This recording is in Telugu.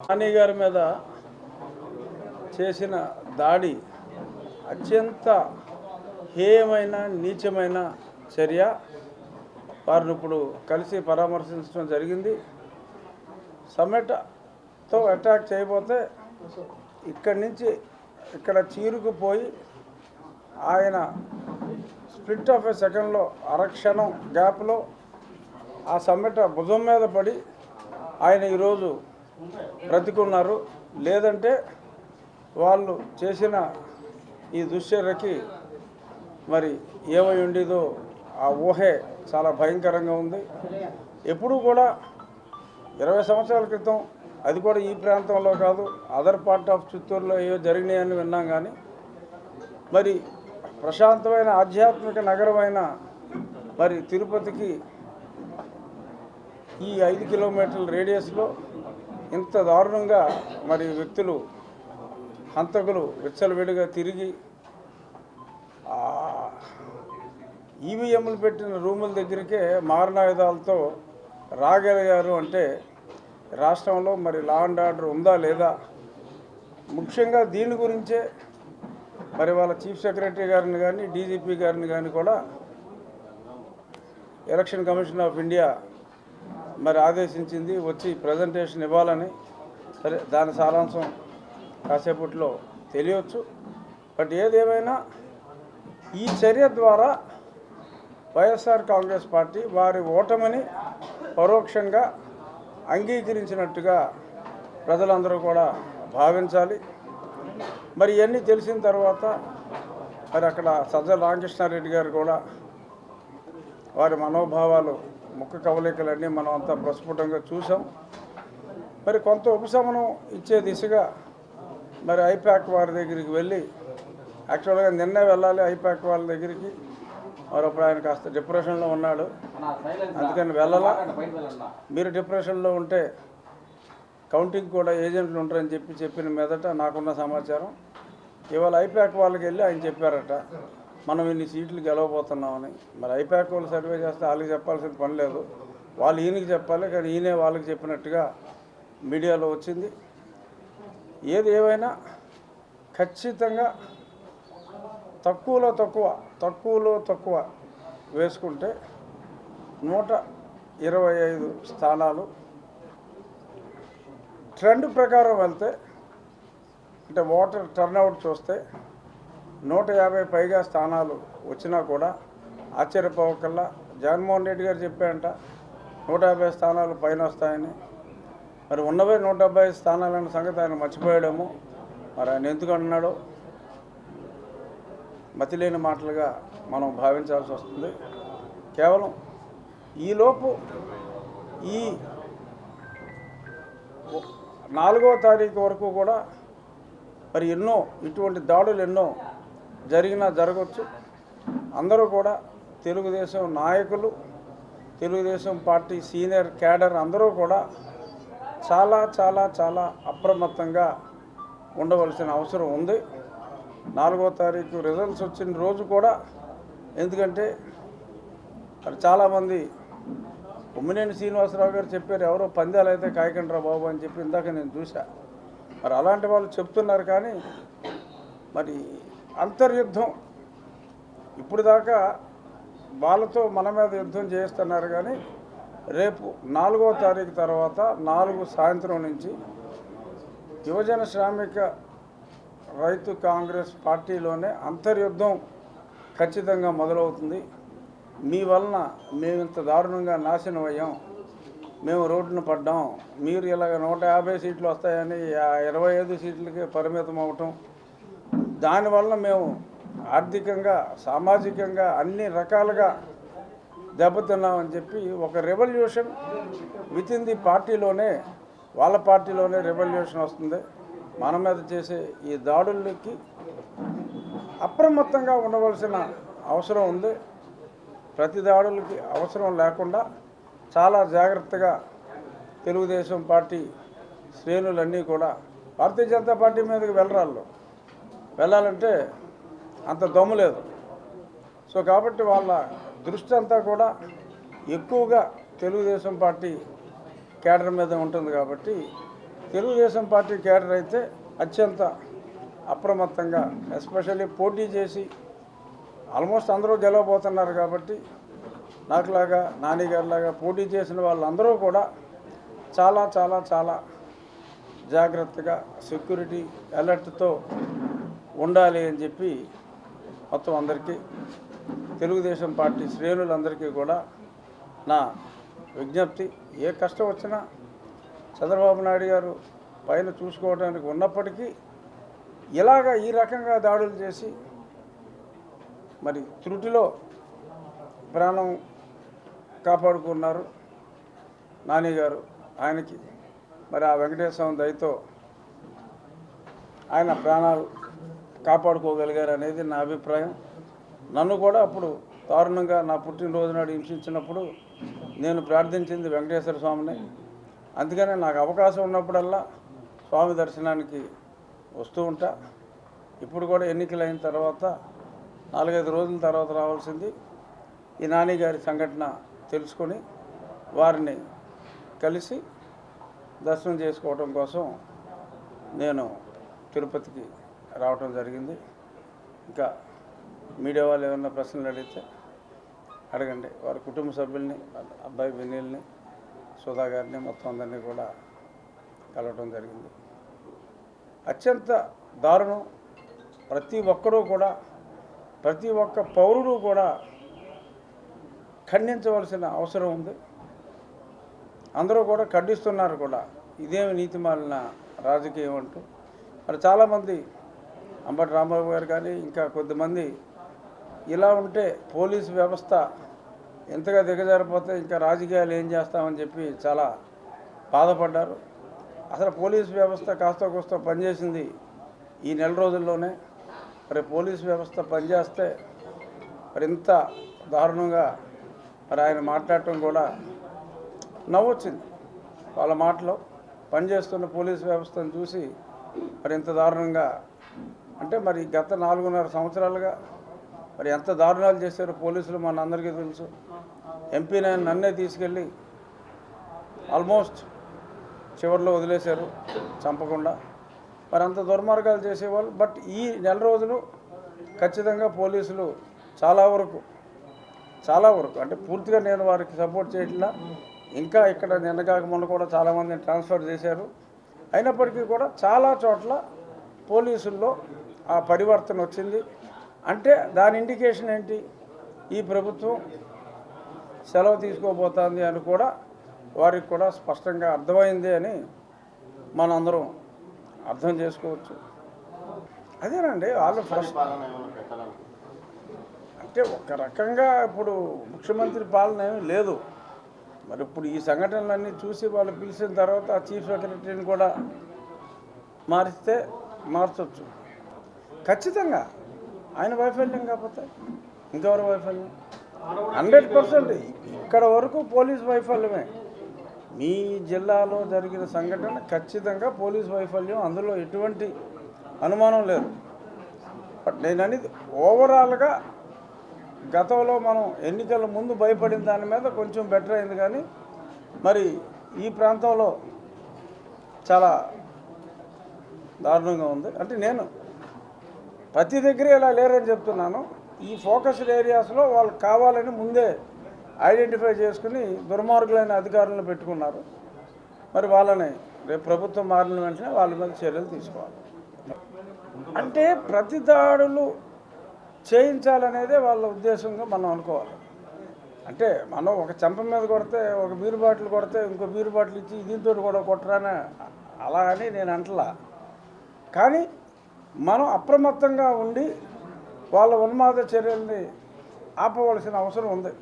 నాని గారి మీద చేసిన దాడి అత్యంత హేయమైన నీచమైన చర్య. వారిని ఇప్పుడు కలిసి పరామర్శించడం జరిగింది. సమ్మెటతో అటాక్ చేయబోతే ఇక్కడి నుంచి ఇక్కడ చీరుకుపోయి ఆయన స్ప్లిట్ ఆఫ్ ఏ సెకండ్లో అరక్షణం గ్యాప్లో ఆ సమ్మెట భుజం మీద పడి ఆయన ఈరోజు బ్రతికున్నారు. లేదంటే వాళ్ళు చేసిన ఈ దుశ్చర్యకి మరి ఏమై ఉండేదో ఆ ఊహే చాలా భయంకరంగా ఉంది. ఎప్పుడూ కూడా 20 సంవత్సరాల క్రితం, అది కూడా ఈ ప్రాంతంలో కాదు, అదర్ పార్ట్ ఆఫ్ చిత్తూరులో ఏవో జరిగినాయని విన్నాం. కానీ మరి ప్రశాంతమైన ఆధ్యాత్మిక నగరమైన మరి తిరుపతికి ఈ 5 కిలోమీటర్ల రేడియస్లో ఇంత దారుణంగా మరి వ్యక్తులు, హంతకులు విచ్చలవిడిగా తిరిగి ఈవీఎంలు పెట్టిన రూముల దగ్గరికే మారణాయుధాలతో రాగలిగారు అంటే రాష్ట్రంలో మరి లా అండ్ ఆర్డర్ ఉందా లేదా? ముఖ్యంగా దీని గురించే మరి వాళ్ళ చీఫ్ సెక్రటరీ గారిని కానీ డీజీపీ గారిని కానీ కూడా ఎలక్షన్ కమిషన్ ఆఫ్ ఇండియా మరి ఆదేశించింది, వచ్చి ప్రజెంటేషన్ ఇవ్వాలని. సరే, దాని సారాంశం కాసేపట్లో తెలియవచ్చు. బట్ ఏదేమైనా ఈ చర్య ద్వారా వైఎస్ఆర్ కాంగ్రెస్ పార్టీ వారి ఓటమిని పరోక్షంగా అంగీకరించినట్టుగా ప్రజలందరూ కూడా భావించాలి. మరి ఇవన్నీ తెలిసిన తర్వాత మరి అక్కడ సజ్జల రామకృష్ణారెడ్డి గారు కూడా వారి మనోభావాలు, ముఖ కవలికలన్నీ మనం అంతా ప్రస్ఫుటంగా చూసాం. మరి కొంత ఉపశమనం ఇచ్చే దిశగా మరి ఐపాక్ వారి దగ్గరికి వెళ్ళి, యాక్చువల్గా నిన్నే వెళ్ళాలి ఐపాక్ వాళ్ళ దగ్గరికి, మరొప్పుడు ఆయన కాస్త డిప్రెషన్లో ఉన్నాడు, అందుకని వెళ్ళాలా. మీరు డిప్రెషన్లో ఉంటే కౌంటింగ్ కూడా ఏజెంట్లు ఉంటారని చెప్పిన మీదట నాకున్న సమాచారం ఇవాళ ఐపాక్ వాళ్ళకి వెళ్ళి ఆయన చెప్పారట, మనం ఇన్ని సీట్లు గెలవబోతున్నామని. మరి ఐపాక్ వాళ్ళు సర్వే చేస్తే వాళ్ళకి చెప్పాల్సిన పని లేదు, వాళ్ళు ఈయనకి చెప్పాలి. కానీ ఈయనే వాళ్ళకి చెప్పినట్టుగా మీడియాలో వచ్చింది. ఏది ఏమైనా ఖచ్చితంగా తక్కువలో తక్కువ వేసుకుంటే 125 స్థానాలు ట్రెండ్ ప్రకారం వెళ్తే, అంటే ఓటర్ టర్నౌట్ చూస్తే 150 పైగా స్థానాలు వచ్చినా కూడా ఆశ్చర్యపోవకల్లా. జగన్మోహన్ రెడ్డి గారు చెప్పారంట 150 స్థానాలు పైన వస్తాయని. మరి ఉన్నవే 175 స్థానాలన్న సంగతి ఆయన మర్చిపోయాడేమో. మరి ఆయన ఎందుకు అన్నాడో మతిలేని మాటలుగా మనం భావించాల్సి వస్తుంది. కేవలం ఈలోపు ఈ 4వ తారీఖు వరకు కూడా మరి ఎన్నో ఇటువంటి దాడులు ఎన్నో జరగవచ్చు. అందరూ కూడా తెలుగుదేశం నాయకులు, తెలుగుదేశం పార్టీ సీనియర్ క్యాడర్ అందరూ కూడా చాలా చాలా చాలా అప్రమత్తంగా ఉండవలసిన అవసరం ఉంది. 4వ తారీఖు రిజల్ట్స్ వచ్చిన రోజు కూడా, ఎందుకంటే మరి చాలామంది ఉమ్మినేని శ్రీనివాసరావు గారు చెప్పారు, ఎవరో పందాలు అయితే కాయకండ్రా బాబు అని చెప్పి ఇందాక నేను చూసా. మరి అలాంటి వాళ్ళు చెప్తున్నారు. కానీ మరి అంతర్యుద్ధం ఇప్పుడు దాకా వాళ్ళతో మన మీద యుద్ధం చేస్తున్నారు. కానీ రేపు 4వ తారీఖు తర్వాత 4 సాయంత్రం నుంచి యువజన శ్రామిక రైతు కాంగ్రెస్ పార్టీలోనే అంతర్యుద్ధం ఖచ్చితంగా మొదలవుతుంది. మీ వలన మేము ఇంత దారుణంగా నాశనం అయ్యాం, మేము రోడ్డున పడ్డాం, మీరు ఇలాగ 150 సీట్లు వస్తాయని 25 సీట్లకే పరిమితం అవటం, దానివల్ల మేము ఆర్థికంగా సామాజికంగా అన్ని రకాలుగా దెబ్బతిన్నామని చెప్పి ఒక రెవల్యూషన్ విత్ ఇన్ ది పార్టీలోనే, వాళ్ళ పార్టీలోనే రెవల్యూషన్ వస్తుంది. మన మీద చేసే ఈ దాడులకి అప్రమత్తంగా ఉండవలసిన అవసరం ఉంది. ప్రతి దాడులకి అవసరం లేకుండా చాలా జాగ్రత్తగా తెలుగుదేశం పార్టీ శ్రేణులన్నీ కూడా భారతీయ జనతా పార్టీ మీదకి వెళ్ళాలంటే అంత దమ్ము లేదు. సో కాబట్టి వాళ్ళ దృష్టి అంతా కూడా ఎక్కువగా తెలుగుదేశం పార్టీ కేడర్ మీద ఉంటుంది. కాబట్టి తెలుగుదేశం పార్టీ కేడర్ అయితే అత్యంత అప్రమత్తంగా, ఎస్పెషల్లీ పోటీ చేసి ఆల్మోస్ట్ అందరూ గెలవబోతున్నారు కాబట్టి నాకులాగా నానిగారిలాగా పోటీ చేసిన వాళ్ళందరూ కూడా చాలా చాలా చాలా జాగ్రత్తగా సెక్యూరిటీ అలర్ట్తో ఉండాలి అని చెప్పి మొత్తం అందరికీ తెలుగుదేశం పార్టీ శ్రేణులందరికీ కూడా నా విజ్ఞప్తి. ఏ కష్టం వచ్చినా చంద్రబాబు నాయుడు గారు పైన చూసుకోవడానికి ఉన్నప్పటికీ ఇలాగా ఈ రకంగా దాడులు చేసి మరి త్రుటిలో ప్రాణం కాపాడుకున్నారు నాని గారు. ఆయనకి మరి ఆ వెంకటేశ్వర దయతో ఆయన ప్రాణాలు కాపాడుకోగలిగారు అనేది నా అభిప్రాయం. నన్ను కూడా అప్పుడు దారుణంగా నా పుట్టినరోజు నాడు హింసించినప్పుడు నేను ప్రార్థించింది వెంకటేశ్వర స్వామిని. అందుకనే నాకు అవకాశం ఉన్నప్పుడల్లా స్వామి దర్శనానికి వస్తూ ఉంటా. ఇప్పుడు కూడా ఎన్నికలు అయిన తర్వాత 4-5 రోజుల తర్వాత రావాల్సింది. ఈ నాని గారి సంఘటన తెలుసుకొని వారిని కలిసి దర్శనం చేసుకోవడం కోసం నేను తిరుపతికి రావటం జరిగింది. ఇంకా మీడియా వాళ్ళు ఏమన్నా ప్రశ్నలు అడిగితే అడగండి. వారి కుటుంబ సభ్యుల్ని, అబ్బాయి వినీల్ని, సుధా గారిని మొత్తం అందరినీ కూడా కలవటం జరిగింది. అత్యంత దారుణం. ప్రతి ఒక్కరూ కూడా, ప్రతి ఒక్క పౌరుడు కూడా ఖండించవలసిన అవసరం ఉంది. అందరూ కూడా ఖండిస్తున్నారు కూడా. ఇదేమి నీతిమాలిన రాజకీయం అంటూ. మరి చాలామంది అంబటి రాంబాబు గారు కానీ ఇంకా కొద్దిమంది ఇలా ఉంటే పోలీసు వ్యవస్థ ఎంతగా దిగజారిపోతే ఇంకా రాజకీయాలు ఏం చేస్తామని చెప్పి చాలా బాధపడ్డారు. అసలు పోలీసు వ్యవస్థ కాస్త కోస్త పనిచేసింది ఈ నెల రోజుల్లోనే. మరి పోలీసు వ్యవస్థ పనిచేస్తే మరి ఇంత దారుణంగా మరి ఆయన మాట్లాడటం కూడా నవ్వొచ్చింది. వాళ్ళ మాటలో పనిచేస్తున్న పోలీసు వ్యవస్థను చూసి మరి ఇంత దారుణంగా అంటే మరి గత 4.5 సంవత్సరాలుగా మరి ఎంత దారుణాలు చేశారో పోలీసులు మన అందరికీ తెలుసు. ఎంపీ నన్నే తీసుకెళ్ళి ఆల్మోస్ట్ చివరిలో వదిలేశారు చంపకుండా. మరి అంత దుర్మార్గాలు చేసేవాళ్ళు. బట్ ఈ నెల రోజులు ఖచ్చితంగా పోలీసులు చాలా వరకు అంటే పూర్తిగా నేను వారికి సపోర్ట్ చేయట్లా. ఇంకా ఇక్కడ నిన్నగాక మొన్న కూడా చాలామందిని ట్రాన్స్ఫర్ చేశారు. అయినప్పటికీ కూడా చాలా చోట్ల పోలీసుల్లో ఆ పరివర్తన వచ్చింది. అంటే దాని ఇండికేషన్ ఏంటి? ఈ ప్రభుత్వం సెలవు తీసుకోబోతోంది అని కూడా వారికి కూడా స్పష్టంగా అర్థమైంది అని మనందరం అర్థం చేసుకోవచ్చు. అదేనండి వాళ్ళు ఫస్ట్ అంటే ఒక రకంగా ఇప్పుడు ముఖ్యమంత్రి పాలన ఏమీ లేదు. మరి ఇప్పుడు ఈ సంఘటనలన్నీ చూసి వాళ్ళు పిలిచిన తర్వాత చీఫ్ సెక్రటరీని కూడా మార్చవచ్చు. ఖచ్చితంగా ఆయన వైఫల్యం కాకపోతే ఇంకెవరి వైఫల్యం? 100% ఇక్కడ వరకు పోలీస్ వైఫల్యమే. మీ జిల్లాలో జరిగిన సంఘటన ఖచ్చితంగా పోలీస్ వైఫల్యం, అందులో ఎటువంటి అనుమానం లేదు. బట్ నేను అనేది ఓవరాల్గా గతంలో మనం ఎన్నికల ముందు భయపడిన దాని మీద కొంచెం బెటర్ అయింది. కానీ మరి ఈ ప్రాంతంలో చాలా దారుణంగా ఉంది. అంటే నేను ప్రతి దగ్గర ఇలా లేరని చెప్తున్నాను. ఈ ఫోకస్డ్ ఏరియాస్లో వాళ్ళు కావాలని ముందే ఐడెంటిఫై చేసుకుని దుర్మార్గులైన అధికారులను పెట్టుకున్నారు. మరి వాళ్ళని రేపు ప్రభుత్వం మారిన వెంటనే వాళ్ళ మీద చర్యలు తీసుకోవాలి. అంటే ప్రతి దాడులు చేయించాలనేదే వాళ్ళ ఉద్దేశంగా మనం అనుకోవాలి. అంటే మనం ఒక చెంప మీద కొడితే, ఒక బీరు బాటిల్ కొడితే ఇంకో బీరు బాటిల్ ఇచ్చి దీంతో కూడా కొట్టరానే అలా అని నేను అంటలా. కానీ మనం అప్రమత్తంగా ఉండి వాళ్ళ ఉన్మాద చర్యల్ని ఆపవలసిన అవసరం ఉంది.